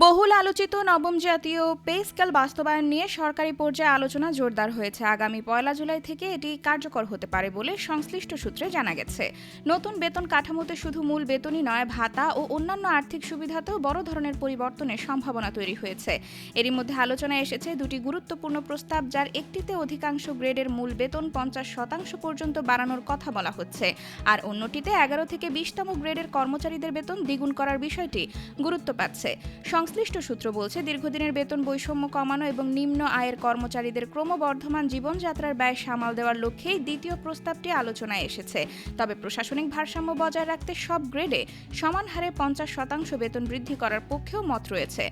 বহুল আলোচিত নবম জাতীয় পে স্কেল বাস্তবায়ন নিয়ে সরকারি পর্যায়ে আলোচনা জোরদার হয়েছে। আগামী ১ জুলাই থেকে এটি কার্যকর হতে পারে বলে সংশ্লিষ্ট সূত্রে জানা গেছে। নতুন বেতন কাঠামোতে শুধু মূল বেতনই নয়, ভাতা ও অন্যান্য আর্থিক সুবিধাতেও বড় ধরনের পরিবর্তনের সম্ভাবনা তৈরি হয়েছে। এরই মধ্যে আলোচনায় এসেছে দুটি গুরুত্বপূর্ণ প্রস্তাব, যার একটিতে অধিকাংশ গ্রেডের মূল বেতন ৫০% পর্যন্ত বাড়ানোর কথা বলা হচ্ছে, আর অন্যটিতে ১১ থেকে ২০তম গ্রেডের কর্মচারীদের বেতন দ্বিগুণ করার বিষয়টি গুরুত্ব পাচ্ছে। সংশ্লিষ্ট সূত্র বলছে, দীর্ঘদিনের বেতন বৈষম্য কমানো এবং নিম্ন আয়ের কর্মচারীদের ক্রমবর্ধমান জীবনযাত্রার ব্যয় সামাল দেওয়ার লক্ষ্যেই দ্বিতীয় প্রস্তাবটি আলোচনায় এসেছে। তবে প্রশাসনিক ভারসাম্য বজায় রাখতে সব গ্রেডে সমান হারে ৫০% বেতন বৃদ্ধি করার পক্ষেও মত রয়েছে।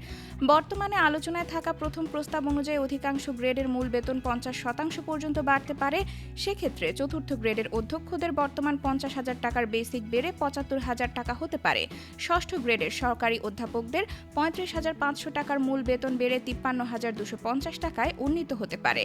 বর্তমানে আলোচনায় থাকা প্রথম প্রস্তাব অনুযায়ী অধিকাংশ গ্রেডের মূল বেতন ৫০% পর্যন্ত বাড়তে পারে। সেক্ষেত্রে চতুর্থ গ্রেডের অধ্যক্ষদের বর্তমান ৫০,০০০ টাকার বেসিক বেড়ে ৭৫,০০০ টাকা হতে পারে। ষষ্ঠ গ্রেডের সরকারি অধ্যাপকদের ৩৫,৫০০ টাকার মূল বেতন বেড়ে ৫৩,২৫০ টাকায় উন্নীত হতে পারে।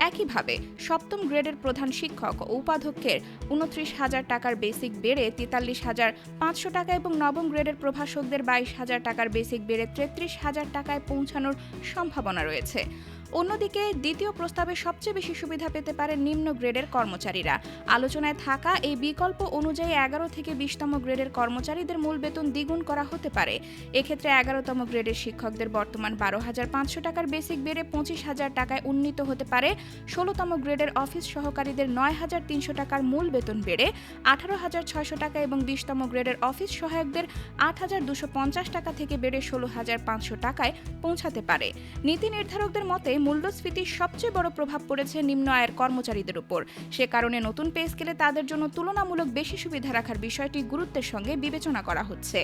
একইভাবে সপ্তম গ্রেডের প্রধান শিক্ষক ও উপাধ্যক্ষের ২৯,০০০ টাকার বেসিক বেড়ে ৪৩,৫০০ টাকা এবং নবম গ্রেডের প্রভাষকদের ২২,০০০ টাকার বেসিক বেড়ে ৩৩,০০০ টাকায় পৌঁছানোর সম্ভাবনা রয়েছে। অন্যদিকে দ্বিতীয় প্রস্তাবে সবচেয়ে বেশি সুবিধা পেতে পারে নিম্ন গ্রেডের কর্মচারীরা। আলোচনায় থাকা এই বিকল্প অনুযায়ী ১১ থেকে ২০তম গ্রেডের কর্মচারীদের মূল বেতন দ্বিগুণ করা হতে পারে। এক্ষেত্রে ১১তম গ্রেডের শিক্ষকদের বর্তমান ১২,৫০০ টাকার বেসিক বেড়ে ২৫,০০০ টাকায় উন্নীত হতে পারে। ১৬তম গ্রেডের অফিস সহকারীদের ৯,৩০০ টাকার মূল বেতন বেড়ে ১৮,৬০০ টাকা এবং ২০তম গ্রেডের অফিস সহায়কদের ৮,২৫০ টাকা থেকে বেড়ে ১৬,৫০০ টাকায় পৌঁছাতে পারে। নীতি নির্ধারকদের মতে, মূল্যস্ফীতির সবচেয়ে বড় প্রভাব পড়েছে নিম্ন আয়ের কর্মচারীদের উপর। সে কারণে নতুন পে স্কেলে তাদের জন্য তুলনামূলক বেশি সুবিধা রাখার বিষয়টি গুরুত্বের সঙ্গে বিবেচনা করা হচ্ছে।